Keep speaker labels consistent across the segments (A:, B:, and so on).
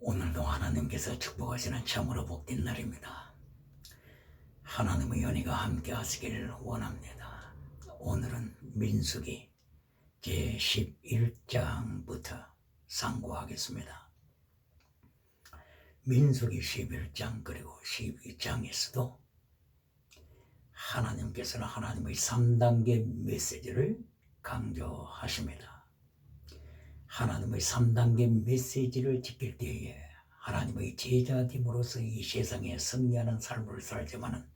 A: 오늘도 하나님께서 축복하시는 참으로 복된 날입니다. 하나님의 은혜가 함께 하시기를 원합니다. 오늘은 민수기 제11장부터 상고하겠습니다. 민수기 11장 그리고 12장에서도 하나님께서는 하나님의 3단계 메시지를 강조하십니다. 하나님의 3단계 메시지를 지킬 때에 하나님의 제자됨으로서 이 세상에 승리하는 삶을 살지만은,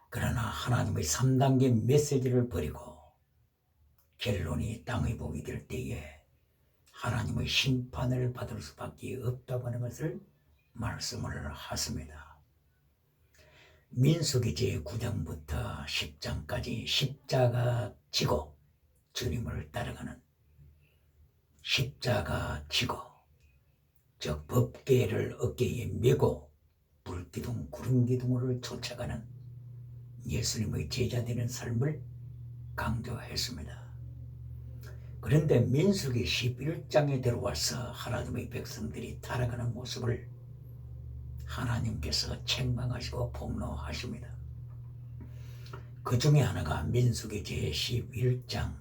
A: 그러나 하나님의 3단계 메시지를 버리고 결론이 땅의 복이 될 때에 하나님의 심판을 받을 수밖에 없다고 하는 것을 말씀을 하십니다. 민수기 제9장부터 10장까지 십자가 지고 주님을 따라가는, 십자가 지고 즉 법궤를 어깨에 메고 불기둥 구름기둥을 쫓아가는 예수님의 제자 되는 삶을 강조했습니다. 그런데 민수기 11장에 들어와서 하나님의 백성들이 타락하는 모습을 하나님께서 책망하시고 폭로하십니다. 그 중에 하나가 민수기 제11장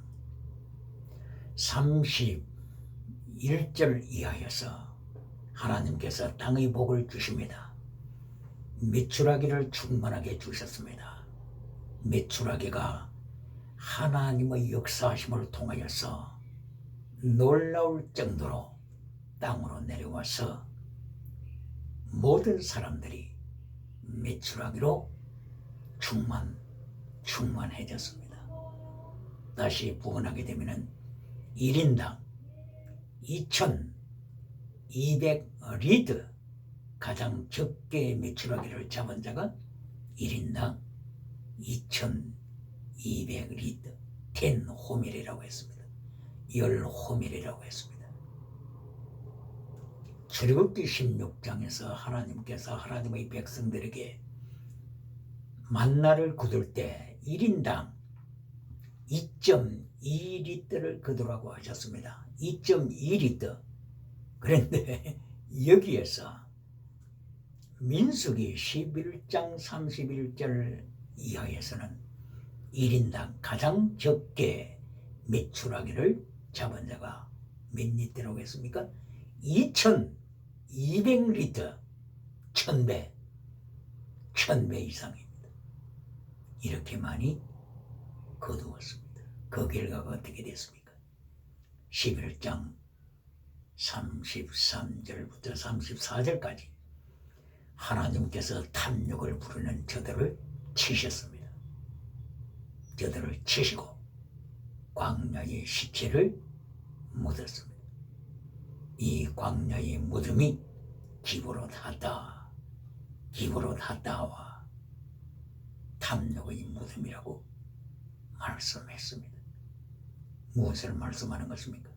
A: 31절 이하여서 하나님께서 땅의 복을 주십니다. 메추라기를 충만하게 주셨습니다. 메추라기가 하나님의 역사하심을 통하여서 놀라울 정도로 땅으로 내려와서 모든 사람들이 메추라기로 충만해졌습니다. 다시 부언하게 되면은 1인당 2200리터, 가장 적게 메추라기를 잡은 자가 1인당 2200리터 10호밀이라고 했습니다. 10호밀이라고 했습니다. 출애굽기 16장에서 하나님께서 하나님의 백성들에게 만나를 거둘 때 1인당 2.2리터를 거두라고 하셨습니다. 2.2리터. 그런데 여기에서 민수기 11장 31절 이하에서는 1인당 가장 적게 메추라기를 잡은 자가 몇 리터라고 했습니까? 2200리터, 1000배 이상입니다. 이렇게 많이 거두었습니다. 그 결과가 어떻게 됐습니까? 11장 33절부터 34절까지 하나님께서 탐욕을 부르는 저들을 치셨습니다. 저들을 치시고 광야의 시체를 묻었습니다. 이 광야의 묻음이 기브롯 핫다와 탐욕의 묻음이라고 말씀했습니다. 무엇을 말씀하는 것입니까?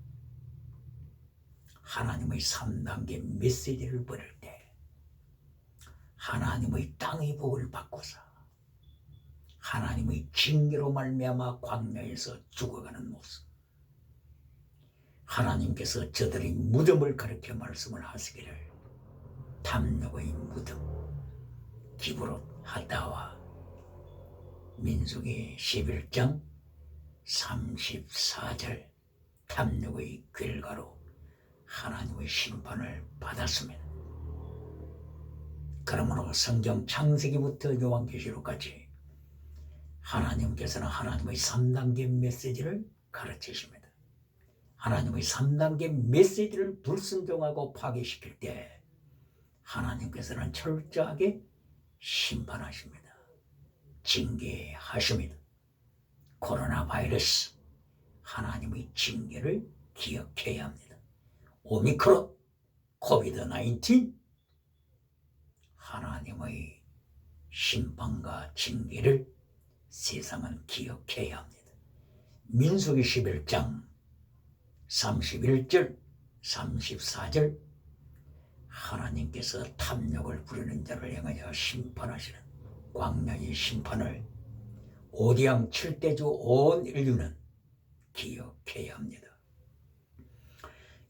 A: 하나님의 3단계 메시지를 버릴 때 하나님의 땅의 복을 받고서 하나님의 징계로 말미암아 광야에서 죽어가는 모습, 하나님께서 저들의 무덤을 가리켜 말씀을 하시기를 탐욕의 무덤, 기브롯 핫다와 민수기 11장 34절 탐욕의 결과로 하나님의 심판을 받았습니다. 그러므로 성경 창세기부터 요한계시록까지 하나님께서는 하나님의 3단계 메시지를 가르치십니다. 하나님의 3단계 메시지를 불순종하고 파괴시킬 때 하나님께서는 철저하게 심판하십니다. 징계하십니다. 코로나 바이러스, 하나님의 징계를 기억해야 합니다. 오미크론, 코비드-19, 하나님의 심판과 징계를 세상은 기억해야 합니다. 민수기 11장 31절, 34절 하나님께서 탐욕을 부리는 자를 향하여 심판하시는 광야의 심판을 오디양 7대주 온 인류는 기억해야 합니다.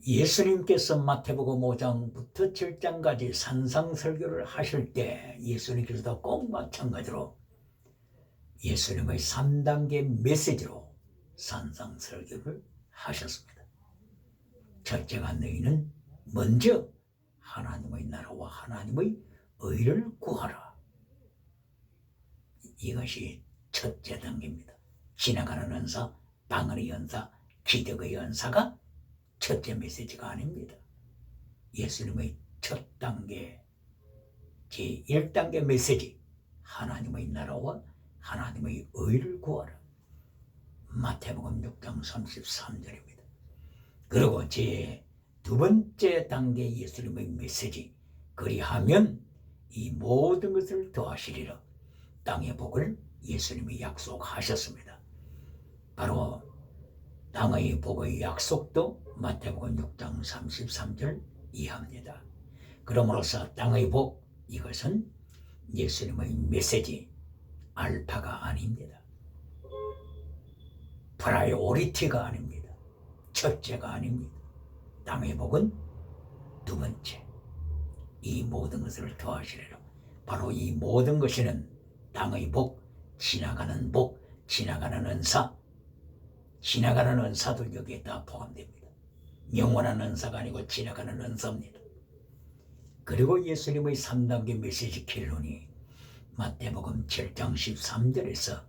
A: 예수님께서 마태복음 5장부터 7장까지 산상설교를 하실 때 예수님께서도 꼭 마찬가지로 예수님의 3단계 메시지로 산상설교를 하셨습니다. 첫째가 너희는 먼저 하나님의 나라와 하나님의 의를 구하라. 이것이 첫째 단계입니다. 지나가는 은사, 방언의 은사, 기적의 은사가 첫째 메시지가 아닙니다. 예수님의 첫 단계, 제1단계 메시지, 하나님의 나라와 하나님의 의를 구하라. 마태복음 6장 33절입니다. 그리고 제2 번째 단계 예수님의 메시지, 그리하면 이 모든 것을 더하시리라. 땅의 복을 예수님이 약속하셨습니다. 바로 땅의 복의 약속도 마태복음 6장 33절 이하입니다. 그러므로서 땅의 복, 이것은 예수님의 메시지 알파가 아닙니다. 프라이오리티가 아닙니다. 첫째가 아닙니다. 땅의 복은 두 번째. 이 모든 것을 더하시리라. 바로 이 모든 것이는 땅의 복, 지나가는 은사, 지나가는 은사도 여기에 다 포함됩니다. 영원한 은사가 아니고 지나가는 은사입니다. 그리고 예수님의 3단계 메시지 결론이 마태복음 7장 13절에서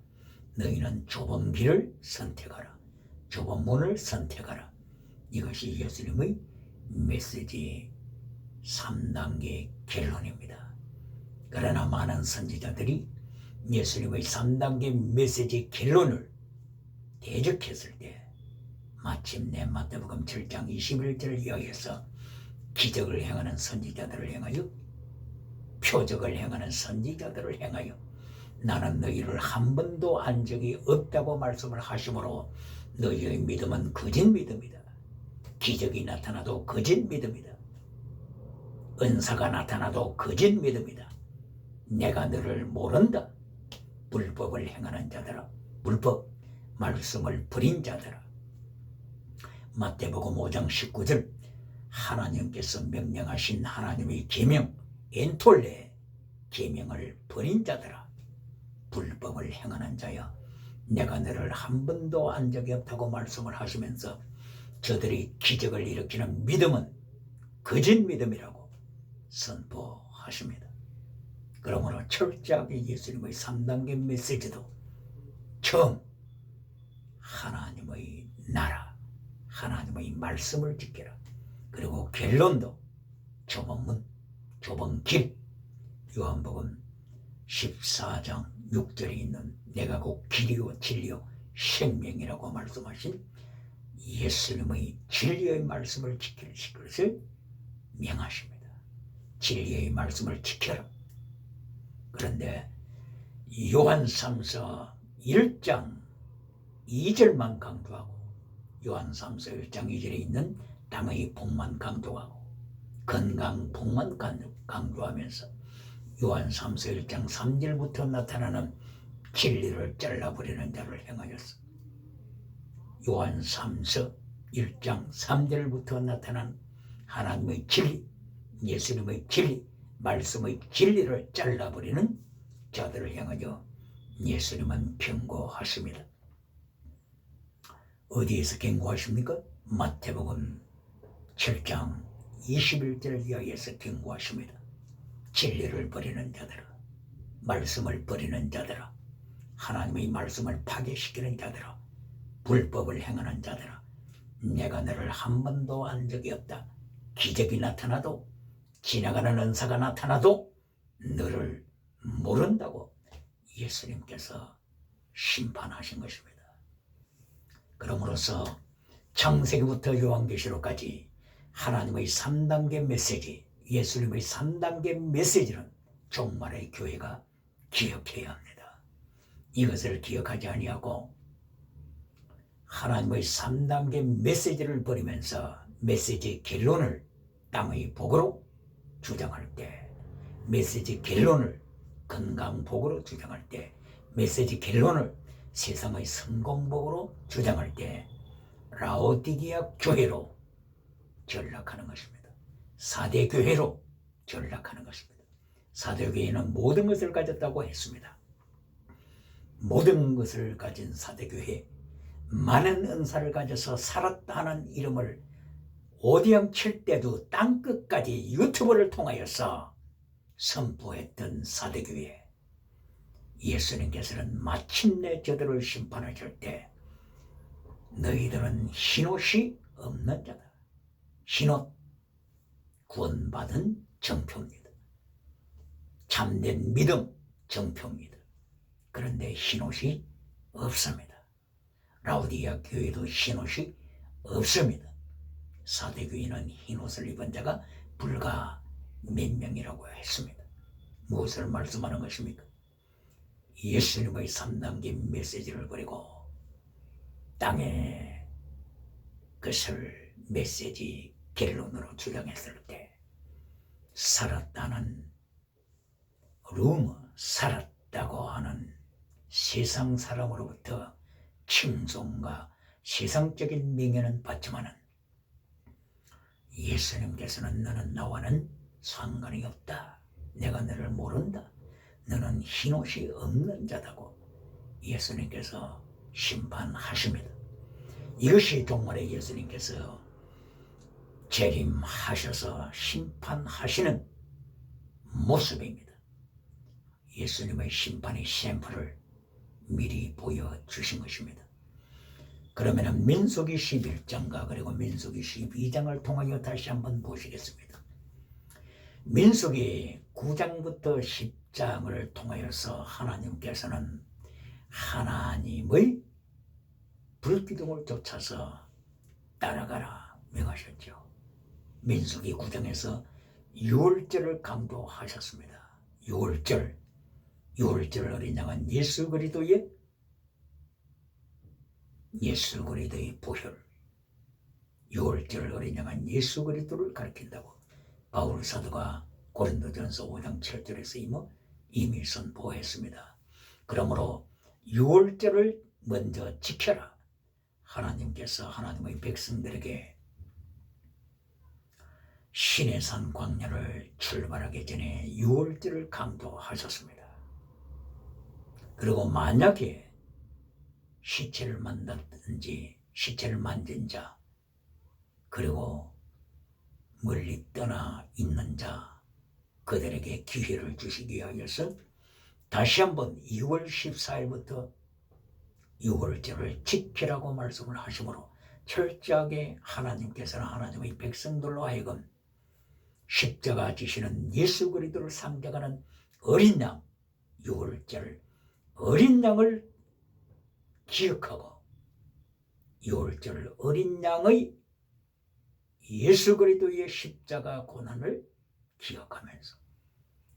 A: 너희는 좁은 길을 선택하라. 좁은 문을 선택하라. 이것이 예수님의 메시지 3단계 결론입니다. 그러나 많은 선지자들이 예수님의 3단계 메시지 결론을 대적했을 때 마침내 마태복음 7장 21절을 이하여서 기적을 행하는 선지자들을 행하여 표적을 행하는 선지자들을 행하여 나는 너희를 한 번도 안 적이 없다고 말씀을 하시므로 너희의 믿음은 거짓 믿음이다. 기적이 나타나도 거짓 믿음이다. 은사가 나타나도 거짓 믿음이다. 내가 너를 모른다. 불법을 행하는 자들아, 불법 말씀을 버린 자들아. 마태복음 5장 19절 하나님께서 명령하신 하나님의 계명 엔톨레 계명을 버린 자들아, 불법을 행하는 자여, 내가 너를 한 번도 안 적이 없다고 말씀을 하시면서 저들이 기적을 일으키는 믿음은 거짓 믿음이라고 선포하십니다. 그러므로 철저하게 예수님의 3단계 메시지도 처음 하나님의 나라, 하나님의 말씀을 지켜라. 그리고 결론도 좁은 문, 좁은 길. 요한복음 14장 6절에 있는 내가 곧 길이요 진리요 생명이라고 말씀하신 예수님의 진리의 말씀을 지킬 것을 명하십니다. 진리의 말씀을 지켜라. 그런데 요한 3서 1장 2절만 강조하고 요한 3서 1장 2절에 있는 땅의 복만 강조하고 건강 복만 강조하면서 요한 3서 1장 3절부터 나타나는 진리를 잘라버리는 자를 행하였어. 요한 3서 1장 3절부터 나타난 하나님의 진리, 예수님의 진리, 말씀의 진리를 잘라버리는 자들을 향하여 예수님은 경고하십니다. 어디에서 경고하십니까? 마태복음 7장 21절 이하에서 경고하십니다. 진리를 버리는 자들아, 말씀을 버리는 자들아, 하나님의 말씀을 파괴시키는 자들아, 불법을 행하는 자들아, 내가 너를 한 번도 안 적이 없다. 기적이 나타나도, 지나가는 은사가 나타나도 너를 모른다고 예수님께서 심판하신 것입니다. 그러므로서 창세기부터 요한계시록까지 하나님의 3단계 메시지, 예수님의 3단계 메시지는 종말의 교회가 기억해야 합니다. 이것을 기억하지 아니하고 하나님의 3단계 메시지를 버리면서 메시지 결론을 땅의 복으로 주장할 때, 메시지 결론을 건강복으로 주장할 때, 메시지 결론을 세상의 성공복으로 주장할 때 라오디게아 교회로 전락하는 것입니다. 사대교회로 전락하는 것입니다. 사대교회는 모든 것을 가졌다고 했습니다. 모든 것을 가진 사대교회, 많은 은사를 가져서 살았다 하는 이름을 오디영 칠 때도 땅끝까지 유튜브를 통하여서 선포했던 사대교회, 예수님께서는 마침내 저들을 심판하실 때 너희들은 흰옷이 없는 자다. 흰옷, 구원받은 정표입니다. 참된 믿음, 정표입니다. 그런데 흰옷이 없습니다. 라오디게아 교회도 흰옷이 없습니다. 사대교회는 흰옷을 입은 자가 불과 몇 명이라고 했습니다. 무엇을 말씀하는 것입니까? 예수님의 3단계 메시지를 버리고 땅에 그것을 메시지 갤론으로 주장했을 때 살았다는 루머, 살았다고 하는 세상 사람으로부터 칭송과 세상적인 명예는 받지만은 예수님께서는 너는 나와는 상관이 없다. 내가 너를 모른다. 너는 흰옷이 없는 자다고 예수님께서 심판하십니다. 이것이 정말의 예수님께서 재림하셔서 심판하시는 모습입니다. 예수님의 심판의 샘플을 미리 보여주신 것입니다. 그러면 민수기 11장과 그리고 민수기 12장을 통하여 다시 한번 보시겠습니다. 민수기 9장부터 10장을 통하여서 하나님께서는 하나님의 불기둥을 쫓아서 따라가라 명하셨죠. 민수기 9장에서 유월절을 강조하셨습니다. 유월절 어린 양은 예수 그리스도의 보혈, 유월절 어린 양은 예수 그리스도를 가리킨다고 바울 사도가 고린도전서 5장 7절에서 이미 선포했습니다. 그러므로 유월절을 먼저 지켜라. 하나님께서 하나님의 백성들에게 시내산 광야를 출발하기 전에 유월절을 강조하셨습니다. 그리고 만약에 시체를 만났든지 시체를 만진 자, 그리고 멀리 떠나 있는 자, 그들에게 기회를 주시기 위하여서 다시 한번 2월 14일부터 유월절을 지키라고 말씀을 하시므로 철저하게 하나님께서는 하나님의 백성들로 하여금 십자가 지시는 예수 그리스도를 상징하는 어린 양, 유월절 어린 양을 기억하고 유월절 어린 양의 예수 그리스도의 십자가 고난을 기억하면서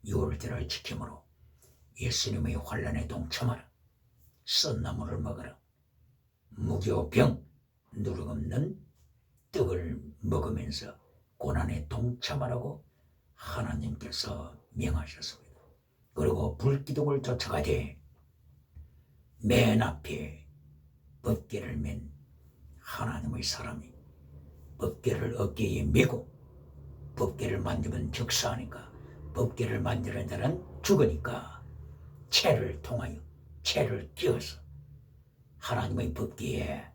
A: 유월절을 지킴으로 예수님의 환난에 동참하라. 썬나물을 먹어라. 무교병 누룩 없는 떡을 먹으면서 고난에 동참하라고 하나님께서 명하셨습니다. 그리고 불기둥을 쫓아가되 맨 앞에 법궤를 맨 하나님의 사람이 법궤를 어깨에 메고, 법궤를 만지면 적사하니까 법궤를 만지는 자는 죽으니까 채를 통하여 채를 끼워서 하나님의 법궤에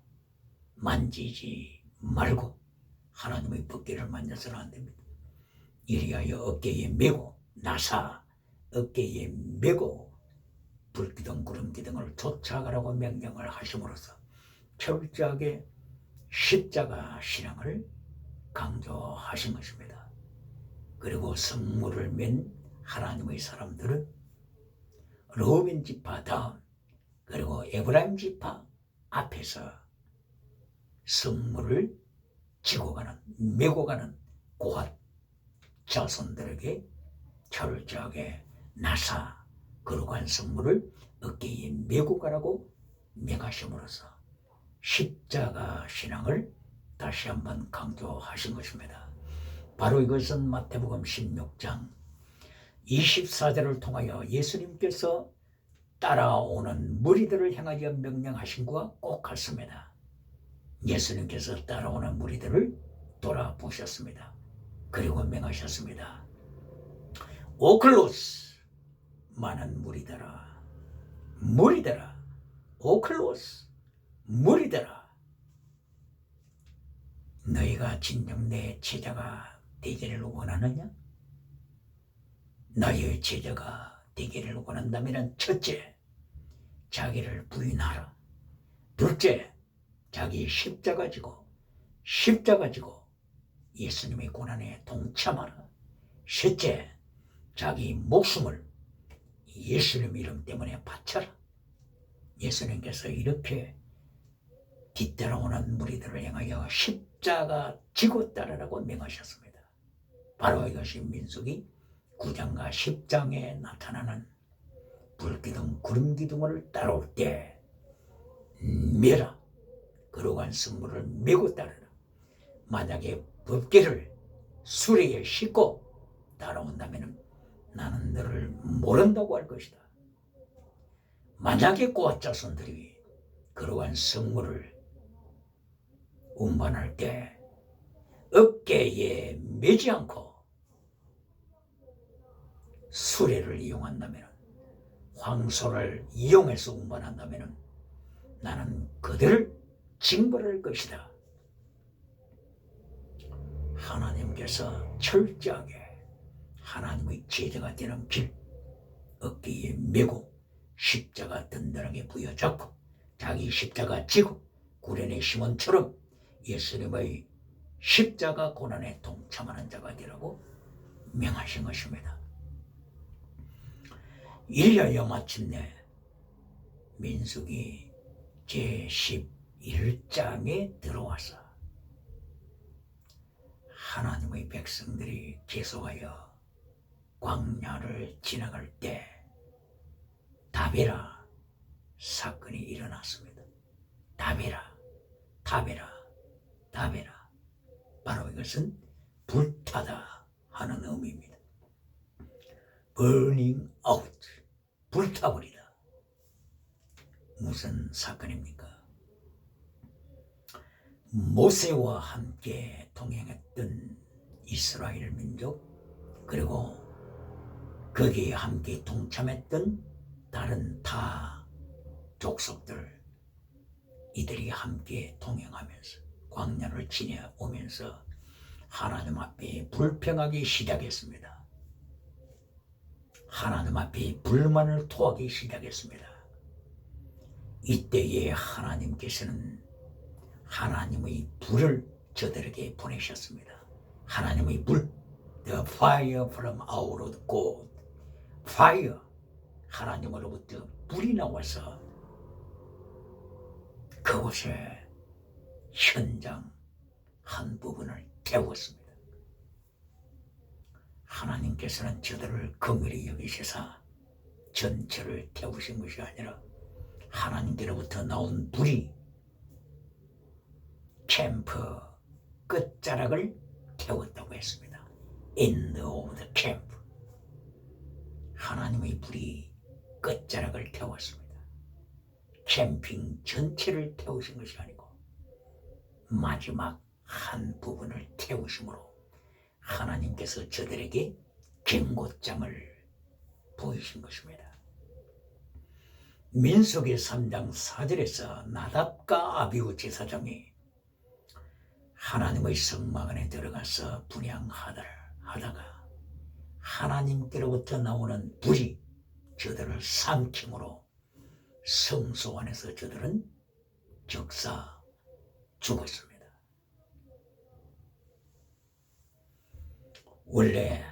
A: 만지지 말고 하나님의 법궤를 만져서는 안 됩니다. 이리하여 어깨에 메고 나사 어깨에 메고 불기둥 구름기둥을 쫓아가라고 명령을 하심으로써 철저하게 십자가 신앙을 강조하신 것입니다. 그리고 성물을 맨 하나님의 사람들은 로빈 지파 다음 그리고 에브라임 지파 앞에서 성물을 지고 가는 메고 가는 고핫 자손들에게 철저하게 나사 거룩한 성물을 어깨에 메고 가라고 명하심으로써 십자가 신앙을 다시 한번 강조하신 것입니다. 바로 이것은 마태복음 16장 24절을 통하여 예수님께서 따라오는 무리들을 향하여 명령하신 것과 꼭 같습니다. 예수님께서 따라오는 무리들을 돌아보시고 놓으셨습니다. 그리고 명하셨습니다. 오클로스, 많은 무리들아, 무리들아, 오클로스, 무리들아, 너희가 진정 내 제자가 되기를 원하느냐? 너희의 제자가 되기를 원한다면 첫째, 자기를 부인하라. 둘째, 자기 십자가 지고 예수님의 고난에 동참하라. 셋째, 자기 목숨을 예수님 이름 때문에 바쳐라. 예수님께서 이렇게 뒤따라오는 무리들을 향하여 십자가 지고 따르라고 명하셨습니다. 바로 이것이 민수기 9장과 10장에 나타나는 불기둥 구름기둥을 따라올 때 메라, 거룩한 성물을 메고 따르라. 만약에 법궤를 수레에 싣고 따라온다면 나는 너를 모른다고 할 것이다. 만약에 꼬아 자손들이 거룩한 성물을 운반할 때 어깨에 매지 않고 수레를 이용한다면, 황소를 이용해서 운반한다면 나는 그들을 징벌할 것이다. 하나님께서 철저하게 하나님의 제자가 되는 길, 어깨에 메고 십자가 든든하게 부여잡고 자기 십자가 지고 구레네 시몬처럼 예수님의 십자가 고난에 동참하는 자가 되라고 명하신 것입니다. 이리하여 마침내 민수기 제11장에 들어와서 하나님의 백성들이 계속하여 광야를 지나갈 때 다베라 사건이 일어났습니다. 다베라. 바로 이것은 불타다 하는 의미입니다. burning out, 불타버리다. 무슨 사건입니까? 모세와 함께 동행했던 이스라엘 민족, 그리고 거기에 함께 동참했던 다른 타 족속들, 이들이 함께 동행하면서 광야를 지내오면서 하나님 앞에 불평하기 시작했습니다. 하나님 앞에 불만을 토하기 시작했습니다. 이때에 하나님께서는 하나님의 불을 저들에게 보내셨습니다. 하나님의 불, the fire from out of God, fire, 하나님으로부터 불이 나와서 그곳에 현장 한 부분을 태웠습니다. 하나님께서는 저들을 긍휼히 여기셔서 전체를 태우신 것이 아니라 하나님께로부터 나온 불이 캠프 끝자락을 태웠다고 했습니다. End of the camp. 하나님의 불이 끝자락을 태웠습니다. 캠핑 전체를 태우신 것이 아니고 마지막 한 부분을 태우심으로 하나님께서 저들에게 경고장을 보이신 것입니다. 민수기 3장 4절에서 나답과 아비후 제사장이 하나님의 성막 안에 들어가서 분향하다가 하나님께로부터 나오는 불이 저들을 삼킴으로 성소 안에서 저들은 적사 죽었습니다. 원래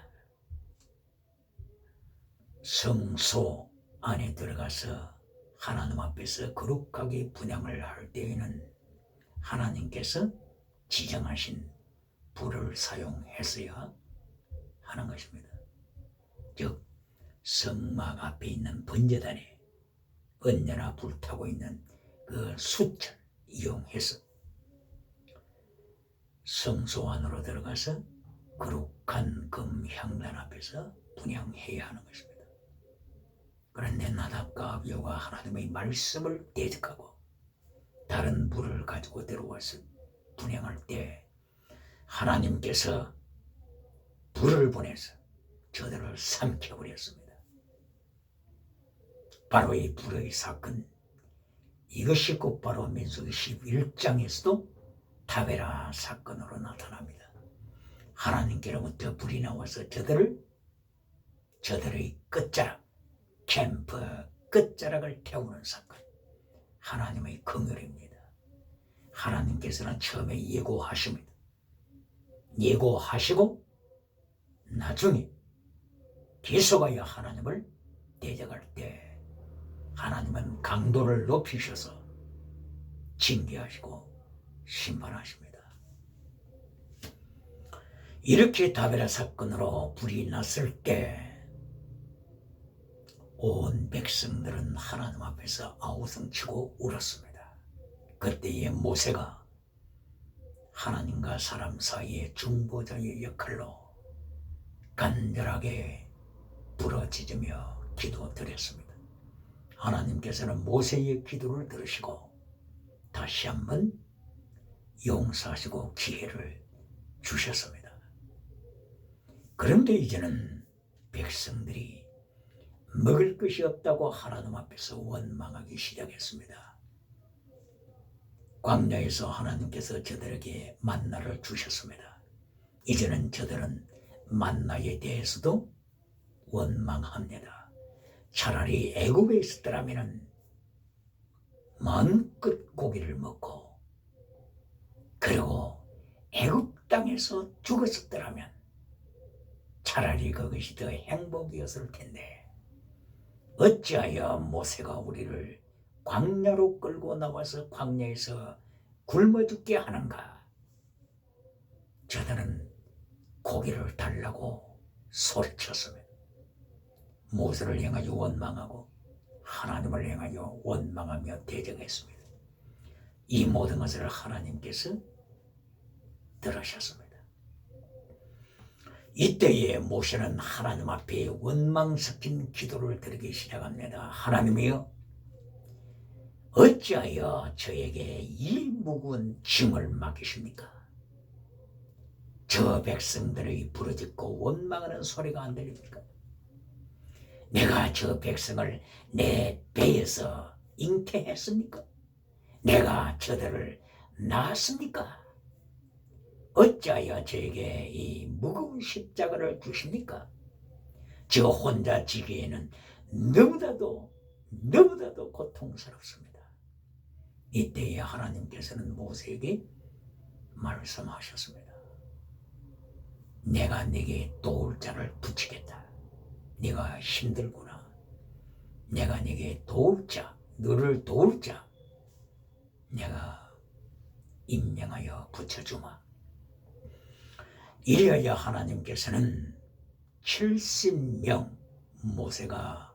A: 성소 안에 들어가서 하나님 앞에서 거룩하게 분향을 할 때에는 하나님께서 지정하신 불을 사용했어야 하는 것입니다. 즉 성막 앞에 있는 번제단에 언제나 불타고 있는 그 숯을 이용해서 성소 안으로 들어가서 거룩한 금향단 앞에서 분향해야 하는 것입니다. 그런데 나답과 아비후가 하나님의 말씀을 대적하고 다른 불을 가지고 들어와서 분향할 때 하나님께서 불을 보내서 저들을 삼켜버렸습니다. 바로 이 불의 사건, 이것이 곧바로 민수기 11장에서도 다베라 사건으로 나타납니다. 하나님께로부터 불이 나와서 저들의 끝자락, 캠프 끝자락을 태우는 사건, 하나님의 긍휼입니다. 하나님께서는 처음에 예고하십니다. 예고하시고 나중에 계속하여 하나님을 대적할 때 하나님은 강도를 높이셔서 징계하시고 심판하십니다. 이렇게 다베라 사건으로 불이 났을 때 온 백성들은 하나님 앞에서 아우성치고 울었습니다. 그때에 모세가 하나님과 사람 사이의 중보자의 역할로 간절하게 부르짖으며 기도드렸습니다. 하나님께서는 모세의 기도를 들으시고 다시 한번 용서하시고 기회를 주셨습니다. 그런데 이제는 백성들이 먹을 것이 없다고 하나님 앞에서 원망하기 시작했습니다. 광야에서 하나님께서 저들에게 만나를 주셨습니다. 이제는 저들은 만나에 대해서도 원망합니다. 차라리 애굽에 있었더라면 마음껏 고기를 먹고 그리고 애굽 땅에서 죽었었더라면 차라리 그것이 더 행복이었을 텐데 어찌하여 모세가 우리를 광야로 끌고 나와서 광야에서 굶어 죽게 하는가? 저들은 고기를 달라고 소리쳤습니다. 모세를 향하여 원망하고 하나님을 향하여 원망하며 대적했습니다. 이 모든 것을 하나님께서 들으셨습니다. 이때에 모세는 하나님 앞에 원망 섞인 기도를 드리기 시작합니다. 하나님이여, 어찌하여 저에게 이 무거운 짐을 맡기십니까? 저 백성들의 부르짖고 원망하는 소리가 안 들립니까? 내가 저 백성을 내 배에서 잉태했습니까? 내가 저들을 낳았습니까? 어찌하여 저에게 이 무거운 십자가를 주십니까? 저 혼자 지기에는 너무나도 고통스럽습니다. 이때에 하나님께서는 모세에게 말씀하셨습니다. 내가 네게 도울 자를 붙이겠다. 네가 힘들구나. 내가 네게 도울 자, 너를 도울 자 내가 임명하여 붙여주마. 이리하여 하나님께서는 70명 모세가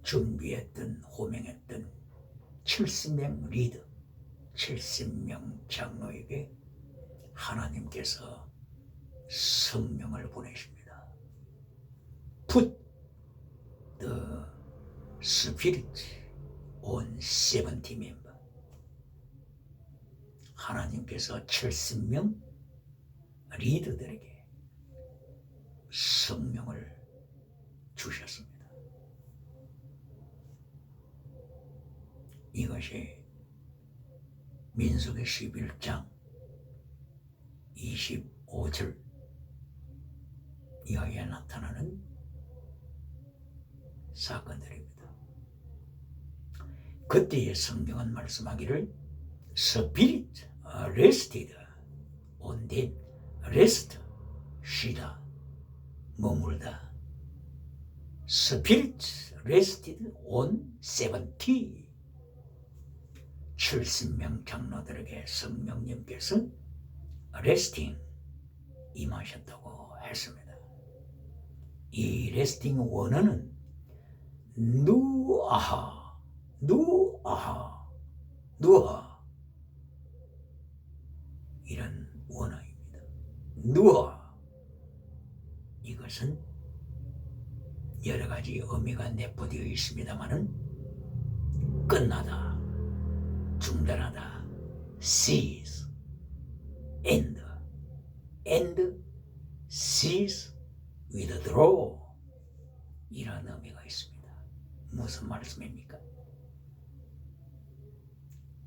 A: 준비했던 호명했던 70명 리더, 70명 장로에게 하나님께서 성령을 보내십니다. Put the Spirit on 70 member. 하나님께서 70명 리더들에게 성령을 주셨습니다. 이것이 민수기 11장 25절 이하에 나타나는 사건들입니다. 그때의 성경은 말씀하기를 Spirit rested on them. rest, 쉬다, 머물다. Spirit rested on 70. 70명 장로들에게 성령님께서 resting 임하셨다고 했습니다. 이 resting 원어는 누아하 이런 원어입니다. 누아, 이것은 여러 가지 의미가 내포되어 있습니다만은 끝나다, 중단하다, cease, end and cease, withdraw 이런 의미가 있습니다. 무슨 말씀입니까?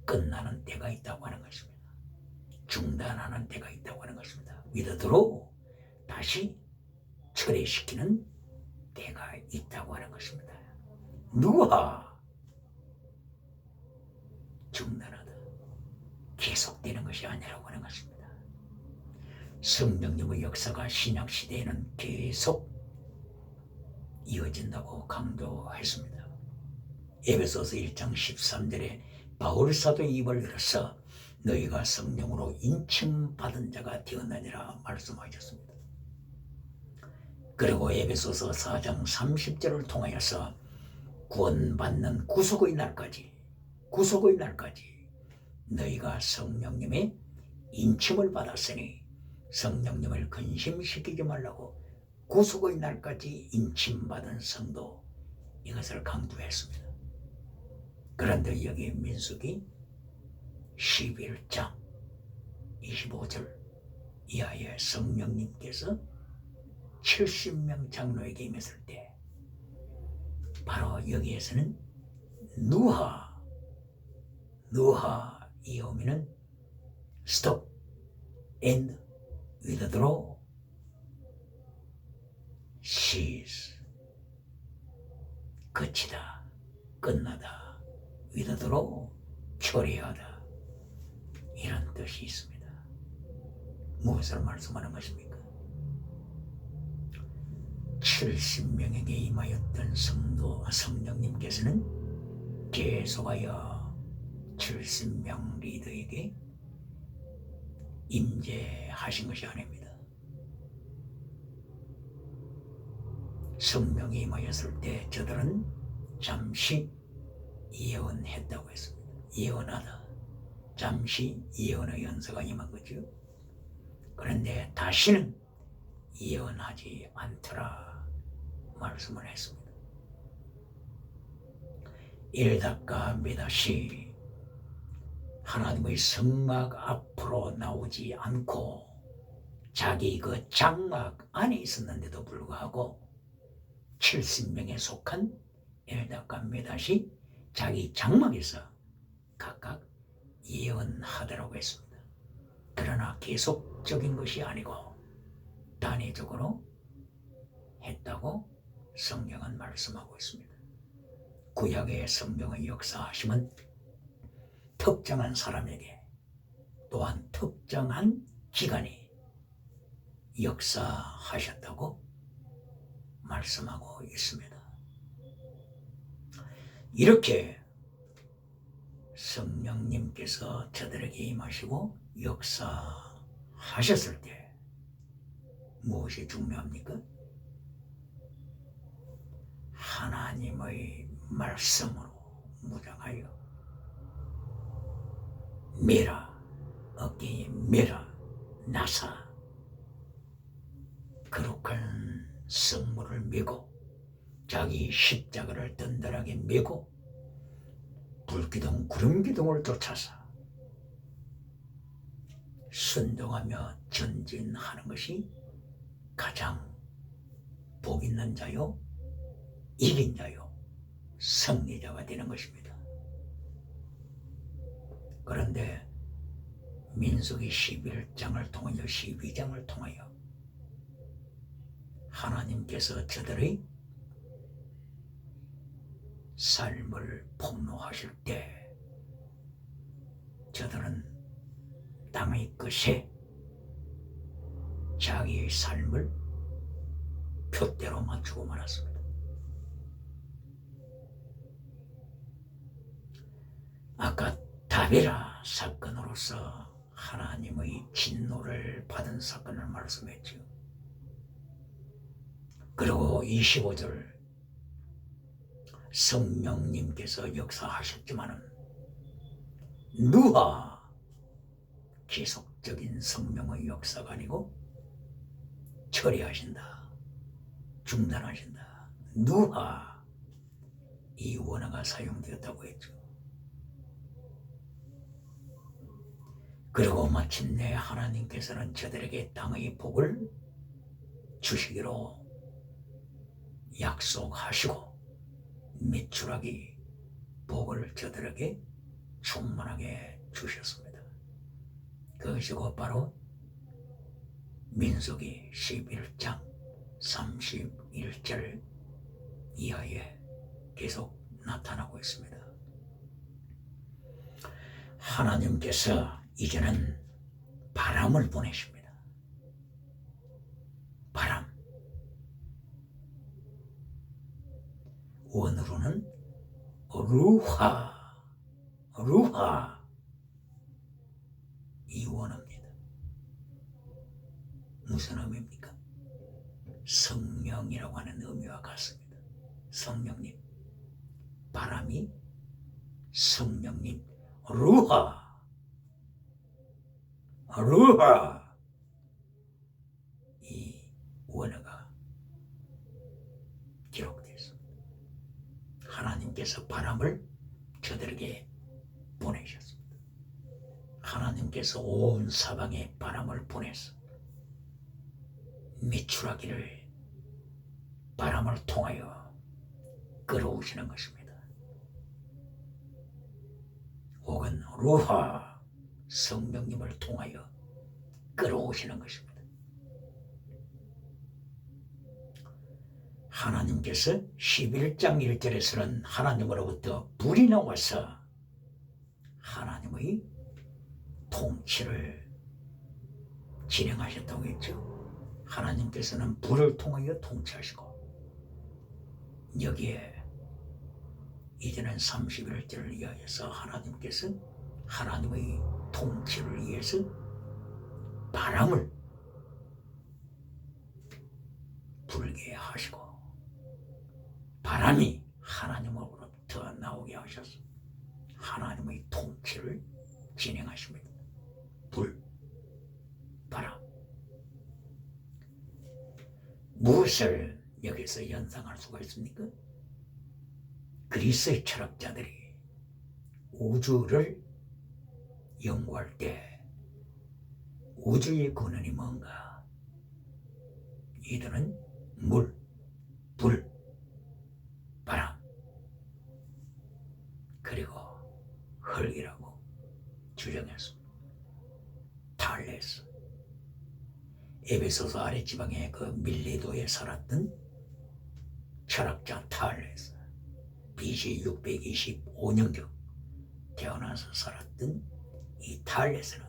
A: 끝나는 때가 있다고 하는 것입니다. 중단하는 때가 있다고 하는 것입니다. withdraw, 다시 철회시키는 때가 있다고 하는 것입니다. 누가 중단하다 계속되는 것이 아니라고 하는 것입니다. 성령님의 역사가 신약시대에는 계속 이어진다고 강조했습니다. 에베소서 1장 13절에 바울사도의 입을 열어서 너희가 성령으로 인침받은 자가 되었느니라 말씀하셨습니다. 그리고 에베소서 4장 30절을 통하여서 구원받는 구속의 날까지 너희가 성령님의 인침을 받았으니 성령님을 근심시키지 말라고 구속의 날까지 인침받은 성도, 이것을 강조했습니다. 그런데 여기 민수기 11장 25절 이하에 성령님께서 70명 장로에게 임했을 때 바로 여기에서는 누하 이 의미는 stop and withdraw, cease 끝이다, 끝나다, withdraw 처리하다, 이런 뜻이 있습니다. 무엇을 말씀하는 것입니까? 70명에게 임하였던 성령님께서는 계속하여 70명 리더에게 임재하신 것이 아닙니다. 성령이 임하였을 때 저들은 잠시 예언했다고 했습니다. 예언하다, 잠시 예언의 연서가 임한 거죠. 그런데 다시는 예언하지 않더라 말씀을 했습니다. 일다가 메다시 하나님의 성막 앞으로 나오지 않고 자기 그 장막 안에 있었는데도 불구하고 70명에 속한 엘다가 메다시 자기 장막에서 각각 예언하더라고 했습니다. 그러나 계속적인 것이 아니고 단위적으로 했다고 성경은 말씀하고 있습니다. 구약의 성경의 역사하심은 특정한 사람에게 또한 특정한 기간에 역사하셨다고 말씀하고 있습니다. 이렇게 성령님께서 저들에게 임하시고 역사하셨을 때 무엇이 중요합니까? 하나님의 말씀으로 무장하여 메라, 어깨에 메라, 나사, 거룩한 성물을 메고 자기 십자가를 든든하게 메고 불기둥 구름기둥을 쫓아서 순종하며 전진하는 것이 가장 복 있는 자요, 이긴 자요, 승리자가 되는 것입니다. 그런데 민수기 11장을 통하여 12장을 통하여 하나님께서 저들의 삶을 폭로하실 때 저들은 땅의 끝에 자기의 삶을 표대로 맞추고 말았습니다. 아까 다베라 사건으로서 하나님의 진노를 받은 사건을 말씀했죠. 그리고 25절 성령님께서 역사하셨지만은 누하 계속적인 성령의 역사가 아니고 처리하신다, 중단하신다. 누하 이 원어가 사용되었다고 했죠. 그리고 마침내 하나님께서는 저들에게 땅의 복을 주시기로 약속하시고 메추라기 복을 저들에게 충만하게 주셨습니다. 그것이 곧 바로 민수기 11장 31절 이하에 계속 나타나고 있습니다. 하나님께서 이제는 바람을 보내십니다. 바람. 원어로는 루하 이 원어입니다. 무슨 의미입니까? 성령이라고 하는 의미와 같습니다. 성령님, 바람이 성령님, 루하 이 원어가 기록되어 있습니다. 하나님께서 바람을 저들에게 보내셨습니다. 하나님께서 온 사방에 바람을 보내서 메추라기를 바람을 통하여 끌어오시는 것입니다. 혹은 루하 성령님을 통하여 끌어오시는 것입니다. 하나님께서 11장 1절에서는 하나님으로부터 불이 나와서 하나님의 통치를 진행하셨다고 했죠. 하나님께서는 불을 통하여 통치하시고 여기에 이제는 31절을 이하여서 하나님께서 하나님의 통치를 위해서 바람을 불게 하시고 바람이 하나님으로부터 나오게 하셔서 하나님의 통치를 진행하십니다. 불, 바람. 무엇을 여기서 연상할 수가 있습니까? 그리스의 철학자들이 우주를 연구할 때 우주의 근원이 뭔가? 이들은 물, 불, 바람, 그리고 흙이라고 주장했습니다. 탈레스, 에베소서 아랫지방의 그 밀레도에 살았던 철학자 탈레스, BC 625년경 태어나서 살았던 이 탈레스는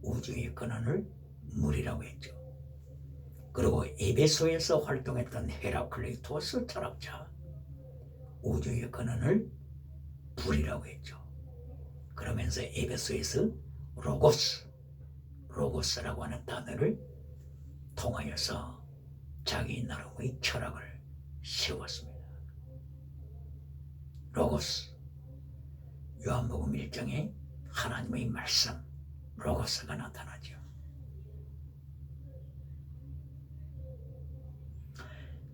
A: 우주의 근원을 물이라고 했죠. 그리고 에베소에서 활동했던 헤라클레이토스 철학자, 우주의 근원을 불이라고 했죠. 그러면서 에베소에서 로고스라고 하는 단어를 통하여서 자기 나름의 철학을 세웠습니다. 로고스, 요한복음 1장에 하나님의 말씀, 로고스가 나타나죠.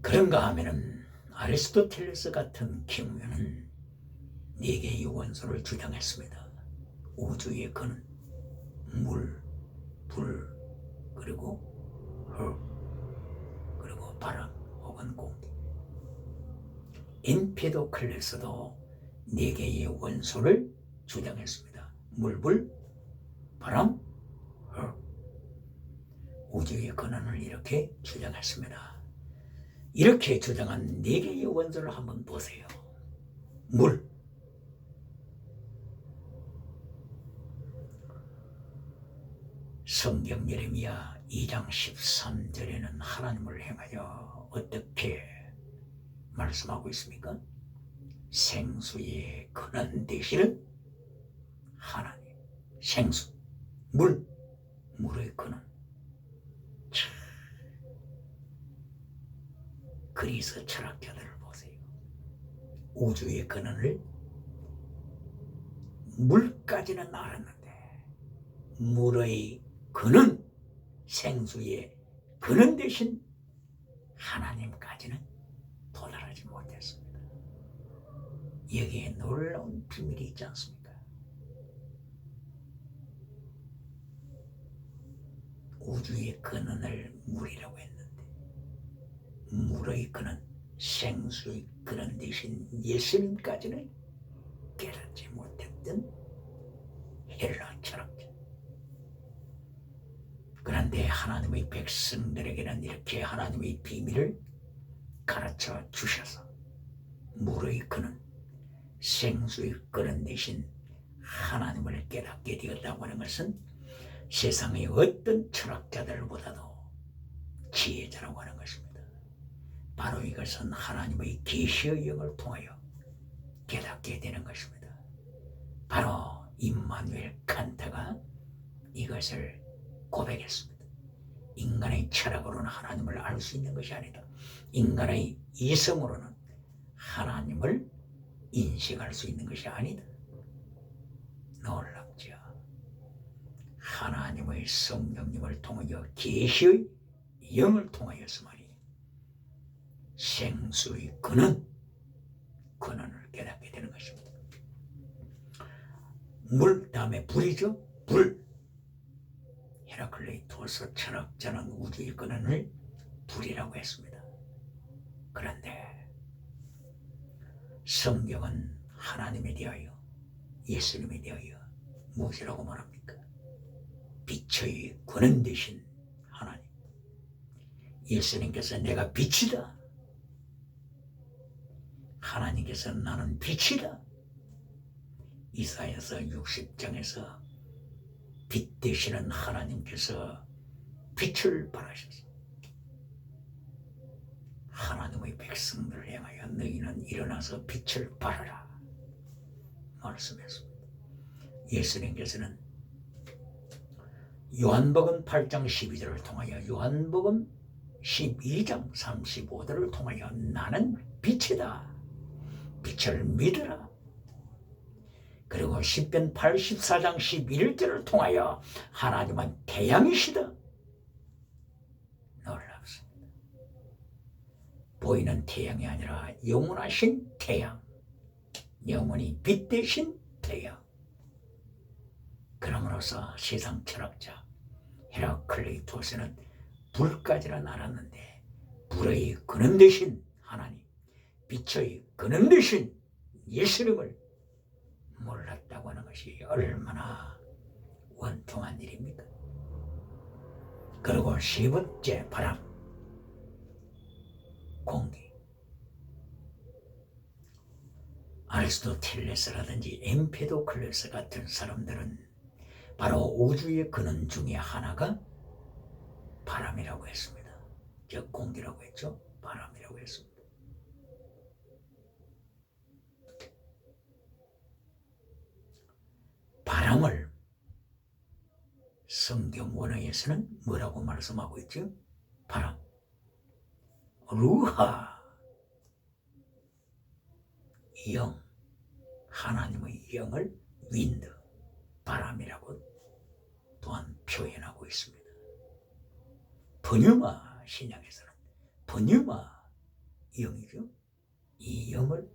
A: 그런가 하면은 아리스토텔레스 같은 경우에는 4개의 원소를 주장했습니다. 우주의 근원, 물, 불, 그리고 흙, 그리고 바람 혹은 공기. 엠피도클레스도 4개의 원소를 주장했습니다. 물, 불, 바람, 흙. 우주의 근원을 이렇게 주장했습니다. 이렇게 주장한 4개의 원소를 한번 보세요. 물, 성경 예레미야 2장 13절에는 하나님을 향하여 어떻게 말씀하고 있습니까? 생수의 근원 되시는 하나님, 생수, 물의 근원. 그리스 철학자들을 보세요. 우주의 근원을 물까지는 알았는데 물의 근원, 생수의 근원 되신 하나님까지는 도달하지 못했습니다. 여기에 놀라운 비밀이 있지 않습니까? 우주의 근원을 물이라고 했는데 물의 근원, 생수의 근원 대신 예수님까지는 깨닫지 못했던 헬라 철학자. 그런데 하나님의 백성들에게는 이렇게 하나님의 비밀을 가르쳐 주셔서 물의 근원, 생수의 근원 대신 하나님을 깨닫게 되었다고 하는 것은 세상의 어떤 철학자들보다도 지혜자라고 하는 것입니다. 바로 이것은 하나님의 계시의 영을 통하여 깨닫게 되는 것입니다. 바로 임마누엘 칸트가 이것을 고백했습니다. 인간의 철학으로는 하나님을 알 수 있는 것이 아니다. 인간의 이성으로는 하나님을 인식할 수 있는 것이 아니다. 놀랍죠. 하나님의 성령님을 통하여 계시의 영을 통하여서만이 생수의 근원을 깨닫게 되는 것입니다. 물 다음에 불이죠. 불. 헤라클레이토스 철학자는 우주의 근원을 불이라고 했습니다. 그런데 성경은 하나님에 대하여 예수님에 대하여 무엇이라고 말합니까? 빛의 근원 되신 하나님. 예수님께서 내가 빛이다. 하나님께서 나는 빛이다. 이사야서 60장에서 빛 되시는 하나님께서 빛을 발하셔서 하나님의 백성들을 향하여 너희는 일어나서 빛을 발하라 말씀했습니다. 예수님께서는 요한복음 8장 12절을 통하여 요한복음 12장 35절을 통하여 나는 빛이다. 빛을 믿으라. 그리고 시편 84장 11절을 통하여 하나님은 태양이시다. 놀랍습니다. 보이는 태양이 아니라 영원하신 태양, 영원히 빛 되신 태양. 그럼으로써 세상 철학자 헤라클레이토스는 불까지는 알았는데 불의 근원 되신 하나님, 빛의 근원 되신 예수님을 몰랐다고 하는 것이 얼마나 원통한 일입니까? 그리고 세 번째 바람, 공기. 아리스토텔레스라든지 엠페도클레스 같은 사람들은 바로 우주의 근원 중에 하나가 바람이라고 했습니다. 즉 공기라고 했죠. 바람이라고 했습니다. 바람을 성경 원어에서는 뭐라고 말씀하고 있죠? 바람, 루하, 영, 하나님의 영을 윈드, 바람이라고 또한 표현하고 있습니다. pneuma 신약에서는 pneuma 영이죠. 이 영을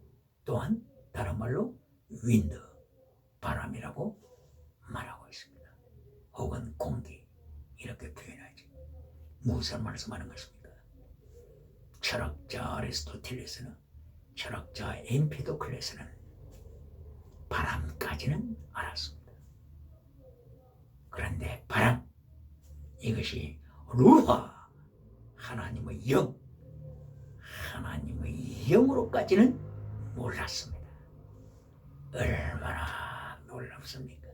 A: 또한 다른 말로 윈드, 바람이라고 말하고 있습니다. 혹은 공기 이렇게 표현하지. 무엇을 말씀하는 것입니까? 철학자 아리스토텔레스는 철학자 엠피도클레스는 바람까지는 알았습니다. 그런데 바람, 이것이 루하, 하나님의 영, 하나님의 영으로까지는 몰랐습니다. 얼마나 놀랍습니까?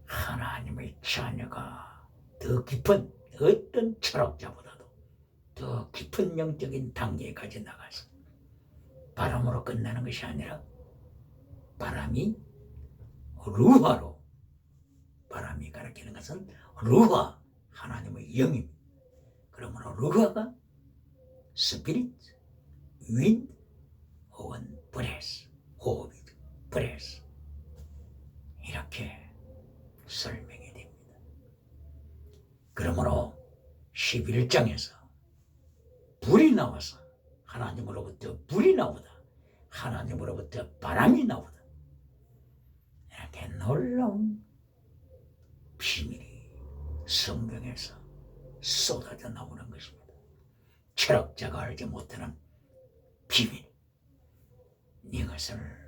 A: 하나님의 자녀가 더 깊은 어떤 철학자보다도 더 깊은 영적인 단계까지 나가서 바람으로 끝나는 것이 아니라 바람이 루하로, 바람이 가리키는 것은 루하, 하나님의 영입니다. 그러므로 루하가 스피릿, 윈드 혹은 브레스, 호흡이죠. 브레스, 이렇게 설명이 됩니다. 그러므로 11장에서 불이 나와서 하나님으로부터 불이 나오다, 하나님으로부터 바람이 나오다, 이렇게 놀라운 비밀이 성경에서 쏟아져 나오는 것입니다. 철학자가 알지 못하는 비밀, 이것을